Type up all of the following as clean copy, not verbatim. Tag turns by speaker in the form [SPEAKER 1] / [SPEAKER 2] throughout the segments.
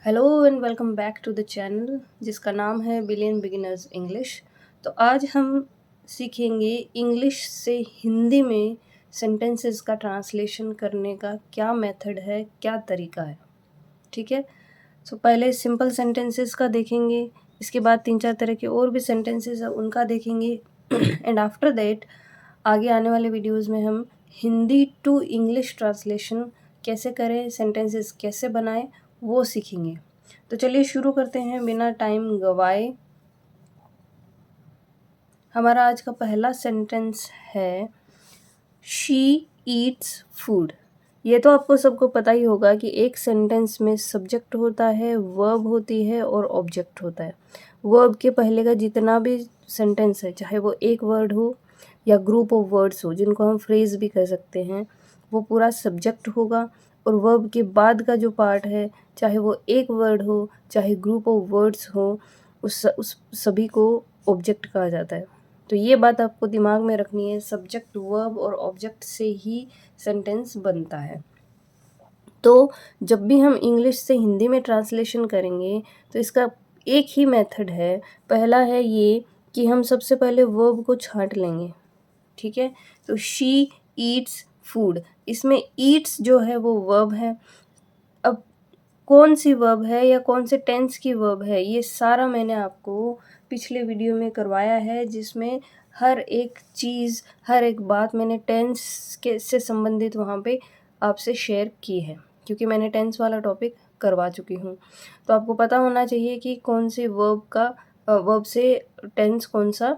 [SPEAKER 1] Hello and welcome back to the channel जिसका नाम है बिलियन बिगिनर्स इंग्लिश। तो आज हम सीखेंगे इंग्लिश से हिंदी में सेंटेंसेस का ट्रांसलेशन करने का क्या मेथड है, क्या तरीका है। ठीक है। पहले सिंपल सेंटेंसेस का देखेंगे, इसके बाद 3-4 तरह के और भी सेंटेंसेस है उनका देखेंगे एंड आफ्टर दैट आगे आने वाले वीडियोस में हम हिंदी टू इंग्लिश ट्रांसलेशन कैसे करें, सेंटेंसेस कैसे बनाएं वो सीखेंगे। तो चलिए शुरू करते हैं बिना टाइम गवाए। हमारा आज का पहला सेंटेंस है शी ईट्स फूड। ये तो आपको सबको पता ही होगा कि एक सेंटेंस में सब्जेक्ट होता है, वर्ब होती है और ऑब्जेक्ट होता है। वर्ब के पहले का जितना भी सेंटेंस है, चाहे वो एक वर्ड हो या ग्रुप ऑफ वर्ड्स हो जिनको हम फ्रेज भी कह सकते हैं, वो पूरा सब्जेक्ट होगा। और वर्ब के बाद का जो पार्ट है, चाहे वो एक वर्ड हो चाहे ग्रुप ऑफ वर्ड्स हो, उस सभी को ऑब्जेक्ट कहा जाता है। तो ये बात आपको दिमाग में रखनी है, सब्जेक्ट वर्ब और ऑब्जेक्ट से ही सेंटेंस बनता है। तो जब भी हम इंग्लिश से हिंदी में ट्रांसलेशन करेंगे तो इसका एक ही मेथड है। पहला है ये कि हम सबसे पहले वर्ब को छांट लेंगे। ठीक है। तो शी ईट्स फूड, इसमें ईट्स जो है वो वर्ब है। अब कौन सी वर्ब है या कौन से टेंस की वर्ब है, ये सारा मैंने आपको पिछले वीडियो में करवाया है, जिसमें हर एक चीज़, हर एक बात मैंने टेंस के से संबंधित वहाँ पे आपसे शेयर की है, क्योंकि मैंने टेंस वाला टॉपिक करवा चुकी हूँ। तो आपको पता होना चाहिए कि कौन सी वर्ब से टेंस कौन सा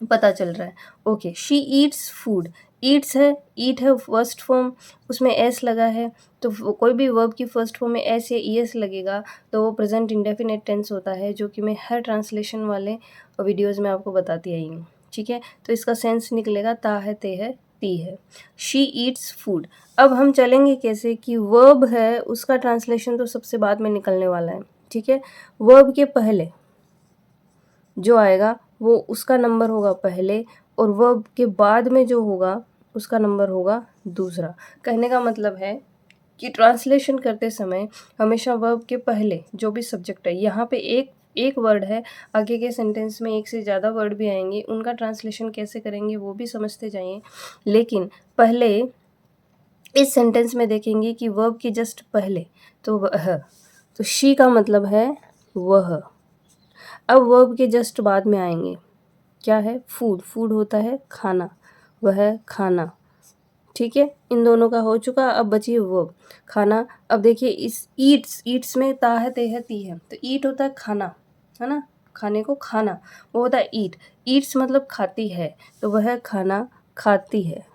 [SPEAKER 1] पता चल रहा है। Okay, she Yeats food, Yeats है, ईट है फर्स्ट फॉर्म, उसमें एस लगा है। तो कोई भी वर्ब की फर्स्ट फॉर्म में एस या ई एस लगेगा तो वो प्रेजेंट इंडेफिनेट टेंस होता है, जो कि मैं हर ट्रांसलेशन वाले वीडियोज़ में आपको बताती आई हूँ। ठीक है। तो इसका सेंस निकलेगा ता है, ते है, ती है। She Yeats food. अब हम चलेंगे कैसे कि वर्ब है उसका ट्रांसलेशन तो सबसे बाद में निकलने वाला है। ठीक है। वर्ब के पहले जो आएगा वो उसका नंबर होगा पहले, और वर्ब के बाद में जो होगा उसका नंबर होगा दूसरा। कहने का मतलब है कि ट्रांसलेशन करते समय हमेशा वर्ब के पहले जो भी सब्जेक्ट है, यहाँ पे एक वर्ड है, आगे के सेंटेंस में एक से ज़्यादा वर्ड भी आएंगे, उनका ट्रांसलेशन कैसे करेंगे वो भी समझते जाइए। लेकिन पहले इस सेंटेंस में देखेंगे कि वर्ब के जस्ट पहले तो वह, तो शी का मतलब है वह। अब वर्ब के जस्ट बाद में आएंगे, क्या है, फूड, फूड होता है खाना, वह खाना। ठीक है, इन दोनों का हो चुका। अब बची वर्ब खाना। अब देखिए इस ईट्स, ईट्स में ता है, ते है, ती है, तो ईट होता है खाना, है ना, खाने को खाना, वो होता है ईट। ईट्स मतलब खाती है, तो वह खाना खाती है।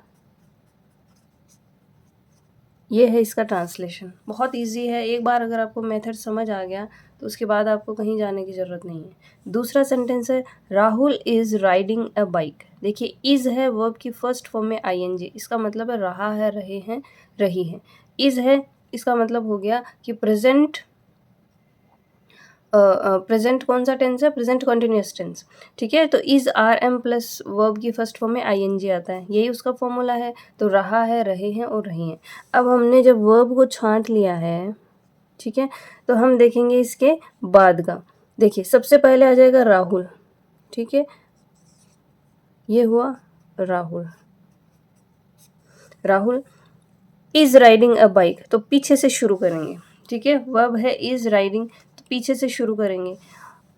[SPEAKER 1] ये है इसका ट्रांसलेशन। बहुत इजी है, एक बार अगर आपको मेथड समझ आ गया तो उसके बाद आपको कहीं जाने की ज़रूरत नहीं है। दूसरा सेंटेंस है Rahul is riding a bike. देखिए इज़ है वर्ब की फर्स्ट फॉर्म में आईएनजी, इसका मतलब है रहा है, रहे हैं, रही हैं। इज़ है, इसका मतलब हो गया कि प्रेजेंट, प्रेजेंट कौन सा टेंस है, प्रेजेंट कॉन्टिन्यूअस टेंस। ठीक है। तो is are am plus verb की फर्स्ट फॉर्म में आईएनजी आता है, यही उसका फॉर्मूला है। तो रहा है, रहे हैं और रही हैं। अब हमने जब वर्ब को छांट लिया है, ठीक है, तो हम देखेंगे इसके बाद का। देखिए सबसे पहले आ जाएगा राहुल। ठीक है, ये हुआ Rahul. Rahul is riding a bike, तो पीछे से शुरू करेंगे। ठीक है, वर्ब है इज राइडिंग, तो पीछे से शुरू करेंगे।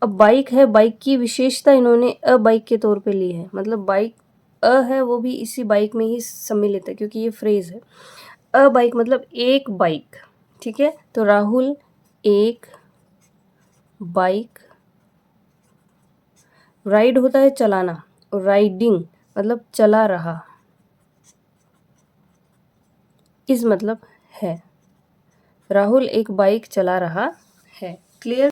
[SPEAKER 1] अब बाइक है, बाइक की विशेषता इन्होंने अ बाइक के तौर पे ली है, मतलब बाइक अ है वो भी इसी बाइक में ही सम्मिलित है, क्योंकि ये फ्रेज है। अ बाइक मतलब एक बाइक। ठीक है, तो राहुल एक बाइक, राइड होता है चलाना, और राइडिंग मतलब चला रहा, इस मतलब है, राहुल एक बाइक चला रहा है। क्लियर।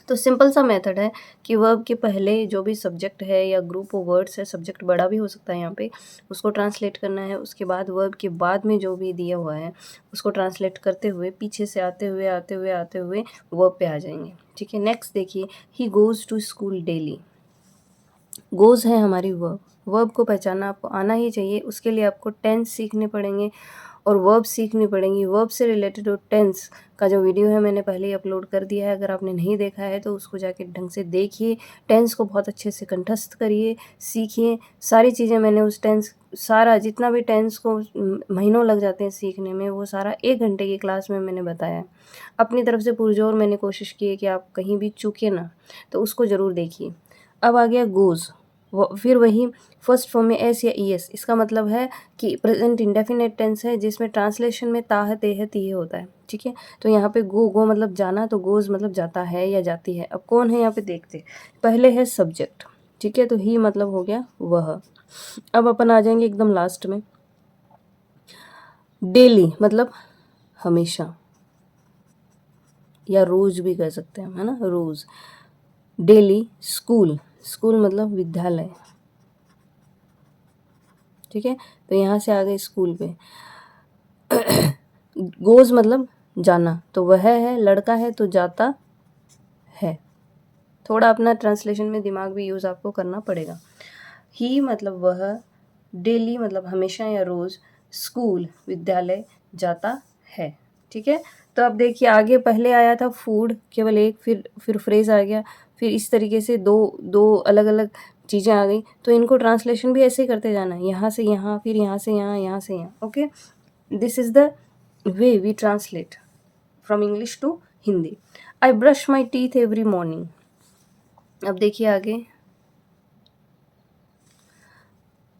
[SPEAKER 1] तो सिंपल सा मेथड है कि वर्ब के पहले जो भी सब्जेक्ट है या ग्रुप ऑफ वर्ड्स है, सब्जेक्ट बड़ा भी हो सकता है यहाँ पे, उसको ट्रांसलेट करना है। उसके बाद वर्ब के बाद में जो भी दिया हुआ है उसको ट्रांसलेट करते हुए पीछे से आते हुए आते हुए आते हुए वर्ब पे आ जाएंगे। ठीक है। नेक्स्ट देखिए, he goes to school daily. Goes है हमारी वर्ब, वर्ब को पहचानना आपको आना ही चाहिए। उसके लिए आपको टेंस सीखने पड़ेंगे, और वर्ब सीखनी पड़ेंगी। वर्ब से रिलेटेड और टेंस का जो वीडियो है मैंने पहले ही अपलोड कर दिया है, अगर आपने नहीं देखा है तो उसको जाके ढंग से देखिए। टेंस को बहुत अच्छे से कंठस्थ करिए, सीखिए। सारी चीज़ें मैंने उस टेंस, सारा जितना भी टेंस को महीनों लग जाते हैं सीखने में, वो सारा 1 घंटे की क्लास में मैंने बताया है। अपनी तरफ से पुरजोर मैंने कोशिश की है कि आप कहीं भी चूके ना, तो उसको ज़रूर देखिए। अब आ गया गोज़, फिर वही फर्स्ट फॉर्म में एस या ई एस। इसका मतलब है कि प्रेजेंट इंडेफिनिट टेंस है जिसमें ट्रांसलेशन में ता है, ते है, ती है होता है, ठीक है। तो यहाँ पे गो मतलब जाना, तो गोज़ मतलब जाता है या जाती है। अब कौन है यहाँ पे देखते, पहले है सब्जेक्ट, ठीक है, तो ही मतलब हो गया वह। अब अपन आ जाएंगे एकदम लास्ट में, डेली मतलब हमेशा, या रोज भी कह सकते हैं, है ना, रोज। डेली स्कूल, स्कूल मतलब विद्यालय, ठीक है। तो यहाँ से आ गए स्कूल पे। गोज मतलब जाना, तो वह है, लड़का है तो जाता है। थोड़ा अपना ट्रांसलेशन में दिमाग भी यूज़ आपको करना पड़ेगा। ही मतलब वह, डेली मतलब हमेशा या रोज़, स्कूल विद्यालय जाता है, ठीक है। तो अब देखिए आगे पहले आया था फूड, केवल एक, फिर फ्रेज़ आ गया, फिर इस तरीके से दो दो अलग अलग चीज़ें आ गई। तो इनको ट्रांसलेशन भी ऐसे ही करते जाना है, यहाँ से यहाँ, फिर यहाँ से यहाँ, यहाँ से यहाँ, okay. This is the way we translate from English to Hindi. I brush my teeth every morning. अब देखिए आगे,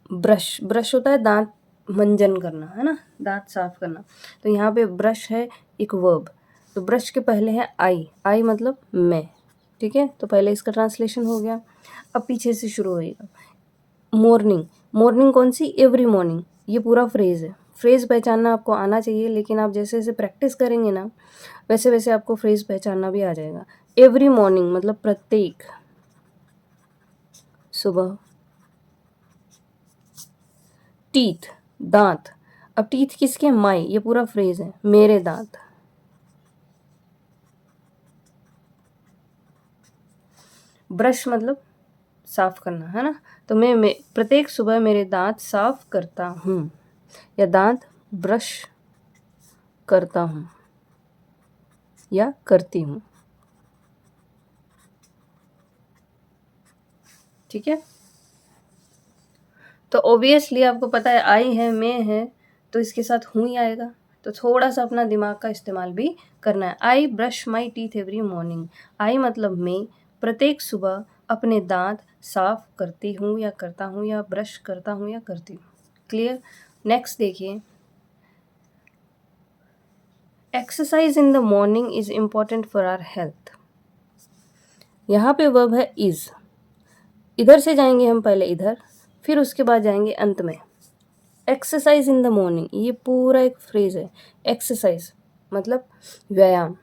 [SPEAKER 1] ब्रश, ब्रश होता है दांत मंजन करना, है ना, दांत साफ करना। तो यहाँ पे ब्रश है एक वर्ब, तो ब्रश के पहले है आई, आई मतलब मैं, ठीक है। तो पहले इसका ट्रांसलेशन हो गया। अब पीछे से शुरू होएगा। मॉर्निंग, मॉर्निंग कौन सी, एवरी मॉर्निंग, ये पूरा फ्रेज है। फ्रेज पहचानना आपको आना चाहिए, लेकिन आप जैसे जैसे प्रैक्टिस करेंगे ना, वैसे वैसे आपको फ्रेज पहचानना भी आ जाएगा। एवरी मॉर्निंग मतलब प्रत्येक सुबह। टीथ दांत, अब टीथ किसके, माई, ये पूरा फ्रेज है, मेरे दांत। ब्रश मतलब साफ करना, है ना, तो मैं प्रत्येक सुबह मेरे दांत साफ करता हूँ, या दांत ब्रश करता हूँ या करती हूँ, ठीक है। तो ऑब्वियसली आपको पता है आई है, मैं है, तो इसके साथ हूँ ही आएगा। तो थोड़ा सा अपना दिमाग का इस्तेमाल भी करना है। I brush my teeth every morning, I मतलब मैं प्रत्येक सुबह अपने दांत साफ करती हूँ या करता हूँ, या ब्रश करता हूँ या करती हूँ। क्लियर। नेक्स्ट देखिए, exercise in the morning is important for our health. यहाँ पे वर्ब है इज, इधर से जाएंगे हम पहले इधर, फिर उसके बाद जाएंगे अंत में। एक्सरसाइज इन द मॉर्निंग, ये पूरा एक फ्रेज है। एक्सरसाइज मतलब व्यायाम,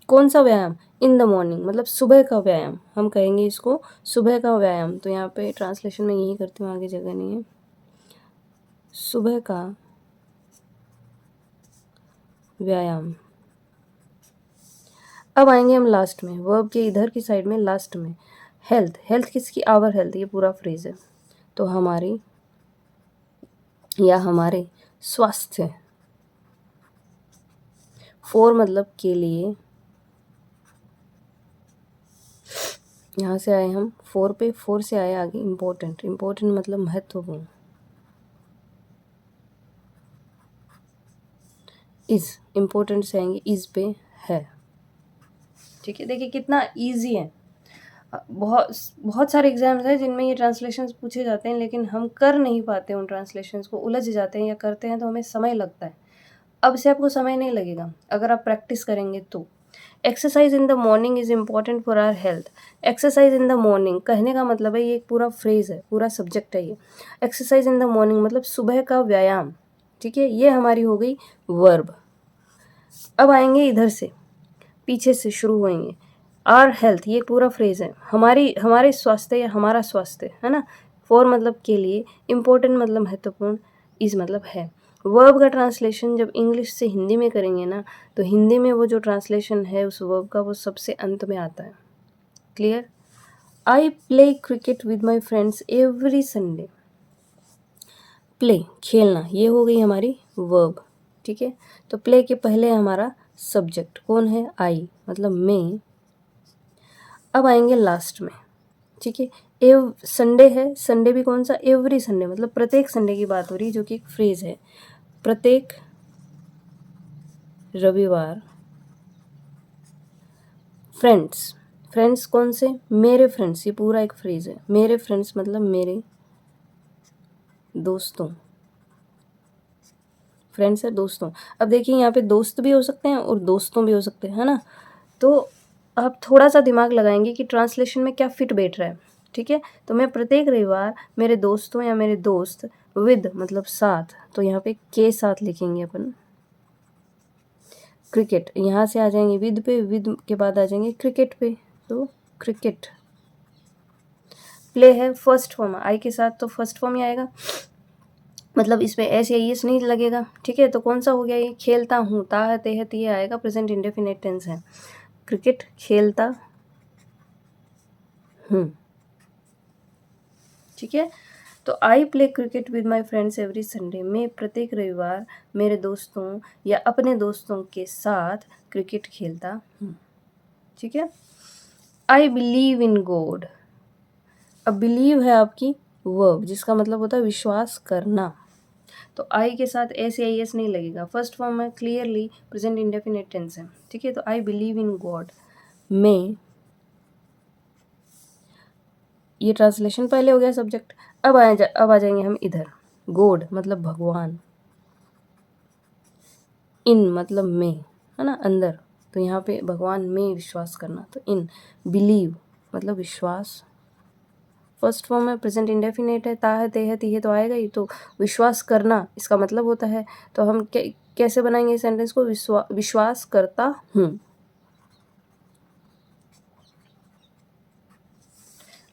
[SPEAKER 1] कौन सा व्यायाम, इन द मॉर्निंग मतलब सुबह का व्यायाम, हम कहेंगे इसको सुबह का व्यायाम। तो यहाँ पे ट्रांसलेशन में यही करती हूँ, आगे जगह नहीं है। सुबह का व्यायाम। अब आएंगे हम लास्ट में, वर्ब के इधर की साइड में लास्ट में, हेल्थ, हेल्थ किसकी, आवर हेल्थ, ये पूरा फ्रेज है। तो हमारी या हमारे स्वास्थ्य, फॉर मतलब के लिए, यहाँ से आए हम फोर पे, फोर से आए आगे इम्पोर्टेंट, इम्पोर्टेंट मतलब महत्वपूर्ण। इज, इम्पोर्टेंट से आएंगे इज पे है, ठीक है। देखिए कितना इजी है। बहुत बहुत सारे एग्जाम्स हैं जिनमें ये ट्रांसलेशंस पूछे जाते हैं, लेकिन हम कर नहीं पाते उन ट्रांसलेशंस को, उलझ जाते हैं, या करते हैं तो हमें समय लगता है। अब से आपको समय नहीं लगेगा अगर आप प्रैक्टिस करेंगे तो। Exercise in the morning is important for our health. Exercise in the morning कहने का मतलब है, ये एक पूरा फ्रेज है, पूरा सब्जेक्ट है ये। एक्सरसाइज इन द मॉर्निंग मतलब सुबह का व्यायाम, ठीक है। ये हमारी हो गई वर्ब। अब आएंगे इधर से, पीछे से शुरू होएंगे। आर हेल्थ, ये पूरा फ्रेज है, हमारे स्वास्थ्य या हमारा स्वास्थ्य, है ना। फॉर मतलब के लिए, इम्पोर्टेंट मतलब महत्वपूर्ण, इज मतलब है। वर्ब का ट्रांसलेशन जब इंग्लिश से हिंदी में करेंगे ना, तो हिंदी में वो जो ट्रांसलेशन है उस वर्ब का, वो सबसे अंत में आता है। Clear. I play cricket with my friends every Sunday. Play खेलना, ये हो गई हमारी वर्ब, ठीक है। तो प्ले के पहले हमारा सब्जेक्ट कौन है, आई, मतलब मैं। अब आएंगे लास्ट में, ठीक है। संडे है, संडे भी कौन सा, एवरी संडे, मतलब प्रत्येक संडे की बात हो रही है, जो कि एक फ्रेज है। प्रत्येक रविवार, फ्रेंड्स, फ्रेंड्स कौन से, मेरे फ्रेंड्स, ये पूरा एक फ्रेज है। मेरे फ्रेंड्स मतलब मेरे दोस्तों, फ्रेंड्स है दोस्तों। अब देखिए यहाँ पे दोस्त भी हो सकते हैं और दोस्तों भी हो सकते हैं, है ना। तो आप थोड़ा सा दिमाग लगाएंगे कि ट्रांसलेशन में क्या फिट बैठ रहा है, ठीक है। तो मैं प्रत्येक रविवार मेरे दोस्तों या मेरे दोस्त, विद मतलब साथ, तो यहाँ पे के साथ लिखेंगे अपन। क्रिकेट, यहाँ से आ जाएंगे विद पे, विद के बाद आ जाएंगे क्रिकेट पे, तो क्रिकेट। प्ले है फर्स्ट फॉर्म, आई के साथ तो फर्स्ट फॉर्म ही आएगा, मतलब इसमें एस या एस नहीं लगेगा, ठीक है। तो कौन सा हो गया ये, खेलता हूँ, ता है ते है ती है आएगा, प्रेजेंट इंडेफिनिट टेंस है। क्रिकेट खेलता हूँ, ठीक है। तो I play cricket with my friends every Sunday, मैं प्रत्येक रविवार मेरे दोस्तों या अपने दोस्तों के साथ क्रिकेट खेलता हूँ, ठीक है। आई बिलीव इन गॉड, अब बिलीव है आपकी वर्ब, जिसका मतलब होता है विश्वास करना। तो आई के साथ एस या एस नहीं लगेगा, फर्स्ट फॉर्म में क्लियरली प्रेजेंट इंडेफिनिट टेंस है, ठीक है। तो आई बिलीव इन गॉड, मैं, ये ट्रांसलेशन पहले हो गया सब्जेक्ट। अब आ जाएंगे हम इधर, गॉड मतलब भगवान, इन मतलब में, है ना, अंदर। तो यहाँ पे भगवान में विश्वास करना, तो इन, बिलीव मतलब विश्वास, फर्स्ट फॉर्म में प्रेजेंट इंडेफिनिट है, ता है ते है ती है तो आएगा ही, तो विश्वास करना इसका मतलब होता है। तो हम कैसे बनाएंगे इस सेंटेंस को, विश्वास करता हूँ।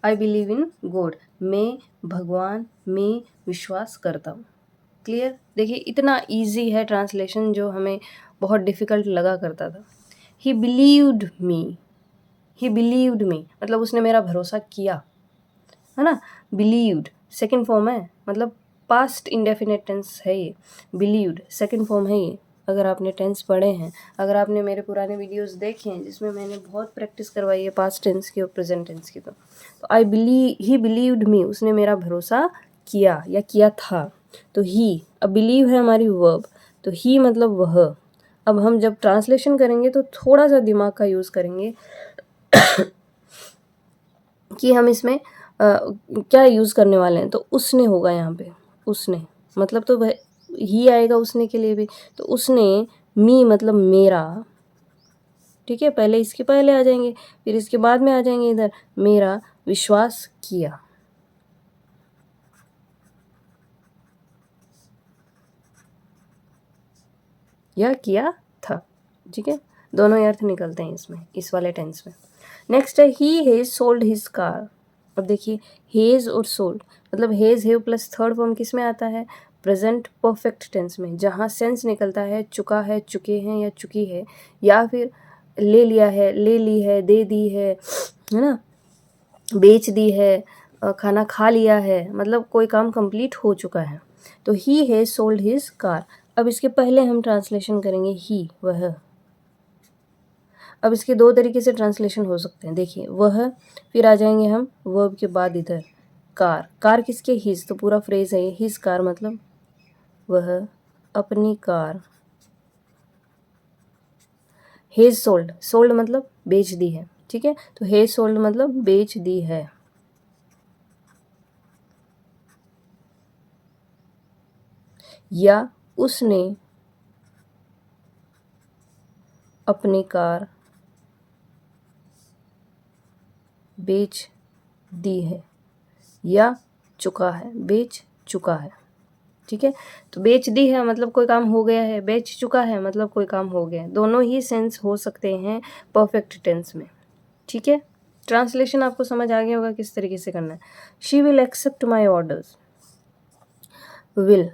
[SPEAKER 1] आई बिलीव इन गॉड, मैं भगवान में विश्वास करता हूँ। क्लियर, देखिए इतना इजी है ट्रांसलेशन, जो हमें बहुत डिफ़िकल्ट लगा करता था। ही बिलीव्ड मी, ही बिलीव्ड मी मतलब उसने मेरा भरोसा किया, है ना। बिलीव्ड सेकंड फॉर्म है, मतलब पास्ट इंडेफिनिट टेंस है ये, बिलीव्ड सेकंड फॉर्म है ये। अगर आपने टेंस पढ़े हैं, अगर आपने मेरे पुराने वीडियोस देखे हैं जिसमें मैंने बहुत प्रैक्टिस करवाई है पास्ट टेंस की और प्रेजेंट टेंस की, तो आई बिलीव, ही बिलीव्ड मी, उसने मेरा भरोसा किया या किया था। तो ही, अब बिलीव है हमारी वर्ब, तो ही मतलब वह। अब हम जब ट्रांसलेशन करेंगे तो थोड़ा सा दिमाग का यूज़ करेंगे कि हम इसमें क्या यूज़ करने वाले हैं। तो उसने होगा यहाँ पे, उसने मतलब तो वह ही आएगा उसने के लिए भी, तो उसने, मी मतलब मेरा, ठीक है। पहले इसके पहले आ जाएंगे, फिर इसके बाद में आ जाएंगे इधर, मेरा विश्वास किया, या किया था, ठीक है। दोनों ही अर्थ निकलते हैं इसमें, इस वाले टेंस में। नेक्स्ट है he has sold his car. अब देखिए हेज और सोल्ड, मतलब hedge have plus third form किस में आता है, प्रेजेंट परफेक्ट टेंस में, जहाँ सेंस निकलता है चुका है, चुके हैं या चुकी है, या फिर ले लिया है, ले ली है, दे दी है ना, बेच दी है, खाना खा लिया है, मतलब कोई काम कंप्लीट हो चुका है। तो he has sold his car. अब इसके पहले हम ट्रांसलेशन करेंगे ही, वह। अब इसके दो तरीके से ट्रांसलेशन हो सकते हैं, देखिए वह, फिर आ जाएंगे हम वर्ब के बाद इधर कार, कार किसके, हिज, तो पूरा फ्रेज है ये, हिज कार मतलब वह अपनी कार, हेज सोल्ड, सोल्ड मतलब बेच दी है, ठीक है। तो हेज सोल्ड मतलब बेच दी है, या उसने अपनी कार बेच दी है, या चुका है, बेच चुका है, ठीक है। तो बेच दी है मतलब कोई काम हो गया है, बेच चुका है मतलब कोई काम हो गया है, दोनों ही सेंस हो सकते हैं परफेक्ट टेंस में, ठीक है। ट्रांसलेशन आपको समझ आ गया होगा किस तरीके से करना है। She will accept my orders, will,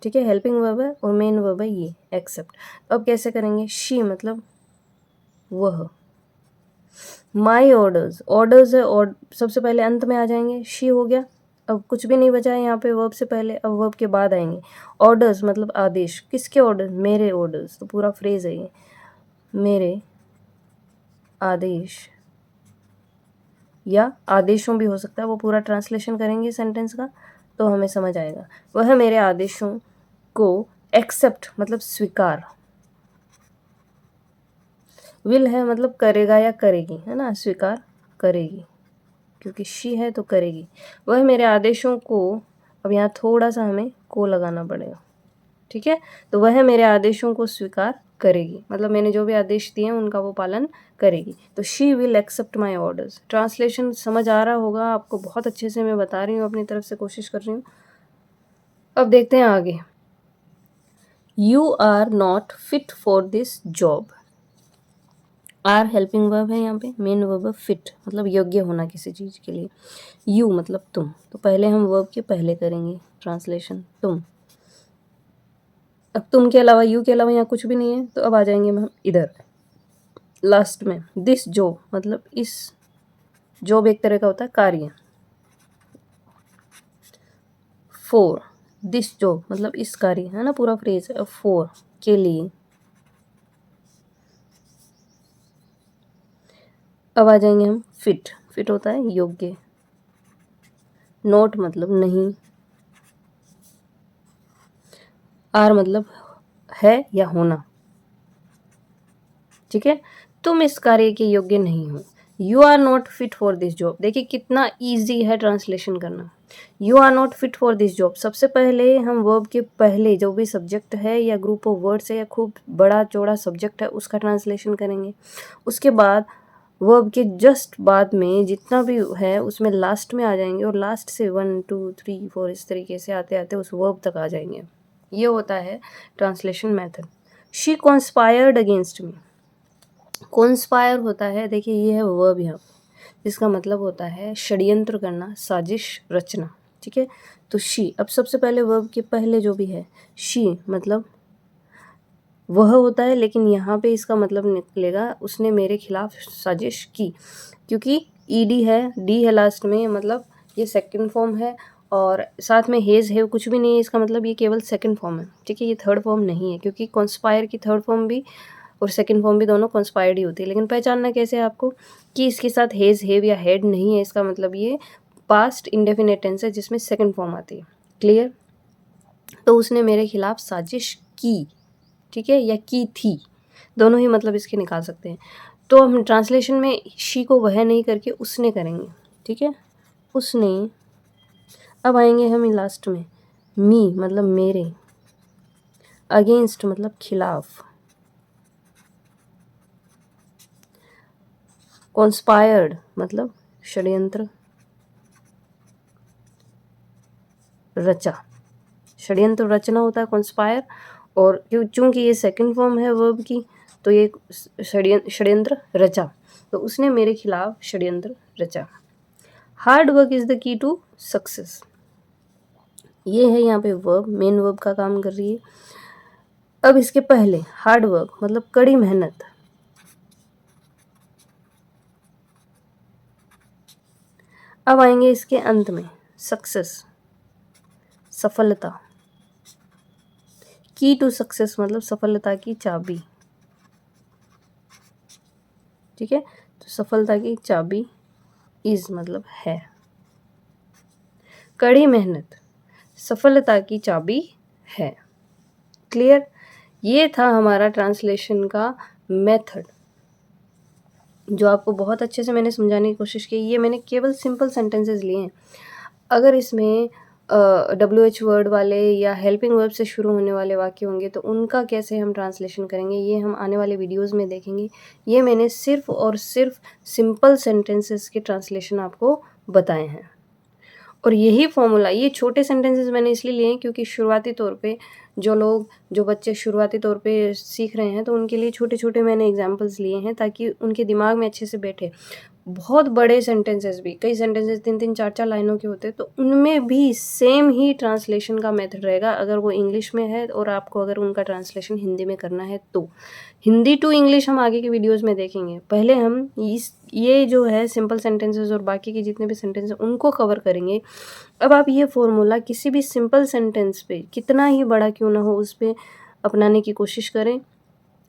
[SPEAKER 1] ठीक है, हेल्पिंग वर्ब है और मेन वर्ब है ये एक्सेप्ट। अब कैसे करेंगे, शी मतलब वह, माई ऑर्डर्स, ऑर्डर्स है और सबसे पहले अंत में आ जाएंगे, शी हो गया, अब कुछ भी नहीं बचा है यहाँ पे वर्ब से पहले, अब वर्ब के बाद आएंगे ऑर्डर्स, मतलब आदेश। किसके ऑर्डर? मेरे ऑर्डर्स, तो पूरा फ्रेज है ये, मेरे आदेश, या आदेशों भी हो सकता है, वो पूरा ट्रांसलेशन करेंगे सेंटेंस का तो हमें समझ आएगा। वह मेरे आदेशों को एक्सेप्ट मतलब स्वीकार, विल है मतलब करेगा या करेगी, है ना, स्वीकार करेगी क्योंकि शी है तो करेगी। वह मेरे आदेशों को, अब यहाँ थोड़ा सा हमें को लगाना पड़ेगा, ठीक है। तो वह मेरे आदेशों को स्वीकार करेगी, मतलब मैंने जो भी आदेश दिए हैं उनका वो पालन करेगी। तो she will accept my orders. Translation समझ आ रहा होगा आपको, बहुत अच्छे से मैं बता रही हूँ, अपनी तरफ से कोशिश कर रही हूँ। अब देखते हैं आगे। You are not fit for this job. Are helping verb है यहाँ पे, मेन वर्ब फिट मतलब योग्य होना किसी चीज़ के लिए। यू मतलब तुम, तो पहले हम वर्ब के पहले करेंगे ट्रांसलेशन, तुम। अब तुम के अलावा, यू के अलावा यहाँ कुछ भी नहीं है, तो अब आ जाएंगे हम इधर लास्ट में। दिस जॉब मतलब इस, जॉब एक तरह का होता है कार्य। फॉर दिस जॉब मतलब इस कार्य, है ना, पूरा फ्रेज है। फॉर के लिए। अब आ जाएंगे हम फिट। फिट होता है योग्य। नॉट मतलब नहीं। आर मतलब है या होना, ठीक है। तुम इस कार्य के योग्य नहीं हो। You are not fit for this job. देखिए कितना ईजी है ट्रांसलेशन करना। You are not fit for this job, सबसे पहले हम वर्ब के पहले जो भी सब्जेक्ट है या ग्रुप ऑफ वर्ड्स है या खूब बड़ा चौड़ा सब्जेक्ट है उसका ट्रांसलेशन करेंगे। उसके बाद वर्ब के जस्ट बाद में जितना भी है उसमें लास्ट में आ जाएंगे, और लास्ट से 1 2 3 4 इस तरीके से आते आते उस वर्ब तक आ जाएंगे। ये होता है translation method. She conspired against me. Conspire होता है, देखिए ये है वर्ब यहाँ पे, जिसका मतलब होता है षड्यंत्र करना, साजिश रचना, ठीक है। तो शी, अब सबसे पहले वर्ब के पहले जो भी है शी मतलब वह होता है, लेकिन यहाँ पे इसका मतलब निकलेगा उसने मेरे खिलाफ साजिश की, क्योंकि ईडी है, डी है लास्ट में, मतलब ये सेकंड फॉर्म है, और साथ में हेज है कुछ भी नहीं है, इसका मतलब ये केवल सेकंड फॉर्म है, ठीक है। ये थर्ड फॉर्म नहीं है, क्योंकि कॉन्स्पायर की थर्ड फॉर्म भी और सेकंड फॉर्म भी दोनों कॉन्स्पायर्ड ही होती है। लेकिन पहचानना कैसे है आपको कि इसके साथ हेज, हेव या हेड नहीं है, इसका मतलब ये पास्ट इंडेफिनिट टेंस है जिसमें सेकंड फॉर्म आती है। क्लियर? तो उसने मेरे खिलाफ साजिश की, ठीक है, या की थी, दोनों ही मतलब इसके निकाल सकते हैं। तो हम ट्रांसलेशन में शी को वह नहीं करके उसने करेंगे, ठीक है, उसने। अब आएंगे हम लास्ट में, मी मतलब मेरे, अगेंस्ट मतलब खिलाफ, कॉन्स्पायर्ड मतलब षड्यंत्र रचा, षड्यंत्र रचना होता है कॉन्स्पायर, और चूंकि ये सेकंड फॉर्म है वर्ब की तो ये षड्यंत्र रचा, तो उसने मेरे खिलाफ षड्यंत्र रचा। Hard work is the key to success, ये है यहाँ पे वर्ब, मेन वर्ब का काम कर रही है। अब इसके पहले हार्ड वर्क मतलब कड़ी मेहनत, अब आएंगे इसके अंत में सक्सेस सफलता, की टू सक्सेस मतलब सफलता की चाबी, ठीक है। तो सफलता की चाबी इज मतलब है, कड़ी मेहनत सफलता की चाबी है। क्लियर? ये था हमारा ट्रांसलेशन का मेथड, जो आपको बहुत अच्छे से मैंने समझाने की कोशिश की। ये मैंने केवल सिंपल सेंटेंसेस लिए हैं। अगर इसमें WH वर्ड वाले या हेल्पिंग वर्ब से शुरू होने वाले वाक्य होंगे तो उनका कैसे हम ट्रांसलेशन करेंगे, ये हम आने वाले वीडियोस में देखेंगे। ये मैंने सिर्फ और सिर्फ सिंपल सेंटेंसेस के ट्रांसलेशन आपको बताए हैं, और यही फॉर्मूला, ये छोटे सेंटेंसेस मैंने इसलिए लिए हैं क्योंकि शुरुआती तौर पे जो बच्चे शुरुआती तौर पे सीख रहे हैं तो उनके लिए छोटे छोटे मैंने एग्जांपल्स लिए हैं ताकि उनके दिमाग में अच्छे से बैठे। बहुत बड़े सेंटेंसेस भी, कई सेंटेंसेस 3-3 4-4 लाइनों के होते हैं, तो उनमें भी सेम ही ट्रांसलेशन का मेथड रहेगा अगर वो इंग्लिश में है और आपको अगर उनका ट्रांसलेशन हिंदी में करना है तो। हिंदी टू इंग्लिश हम आगे की वीडियोज़ में देखेंगे। पहले हम ये जो है सिंपल सेंटेंसेस और बाकी के जितने भी सेंटेंस हैं उनको कवर करेंगे। अब आप ये फ़ॉर्मूला किसी भी सिंपल सेंटेंस पे कितना ही बड़ा क्यों ना हो उस पे अपनाने की कोशिश करें,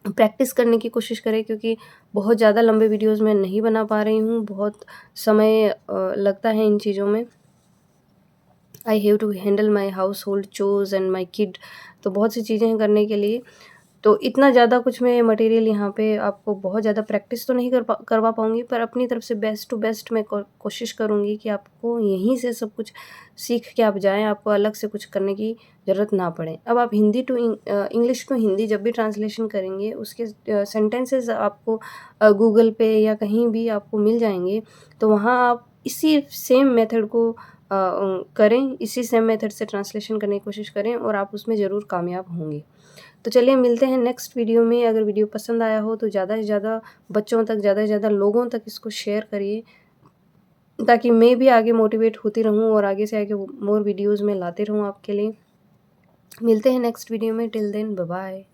[SPEAKER 1] प्रैक्टिस करने की कोशिश करें, क्योंकि बहुत ज़्यादा लंबे वीडियोज़ मैं नहीं बना पा रही हूँ, बहुत समय लगता है इन चीज़ों में। I have to handle my household chores and my kid, तो बहुत सी चीज़ें हैं करने के लिए। तो इतना ज़्यादा कुछ मैं मटेरियल यहाँ पे आपको बहुत ज़्यादा प्रैक्टिस तो नहीं करवा पाऊँगी, पर अपनी तरफ से बेस्ट टू बेस्ट मैं कोशिश करूँगी कि आपको यहीं से सब कुछ सीख के आप जाएँ, आपको अलग से कुछ करने की ज़रूरत ना पड़े। अब आप Hindi to English to Hindi जब भी ट्रांसलेशन करेंगे उसके सेंटेंसेस आपको गूगल पे या कहीं भी आपको मिल जाएँगे, तो वहाँ आप इसी सेम मेथड को करें, इसी सेम मेथड से ट्रांसलेशन करने की कोशिश करें और आप उसमें ज़रूर कामयाब होंगे। तो चलिए मिलते हैं नेक्स्ट वीडियो में। अगर वीडियो पसंद आया हो तो ज़्यादा से ज़्यादा बच्चों तक, ज़्यादा से ज़्यादा लोगों तक इसको शेयर करिए, ताकि मैं भी आगे मोटिवेट होती रहूँ और आगे से आगे मोर वीडियोज़ में लाते रहूँ आपके लिए। मिलते हैं नेक्स्ट वीडियो में, टिल देन बाय बाय।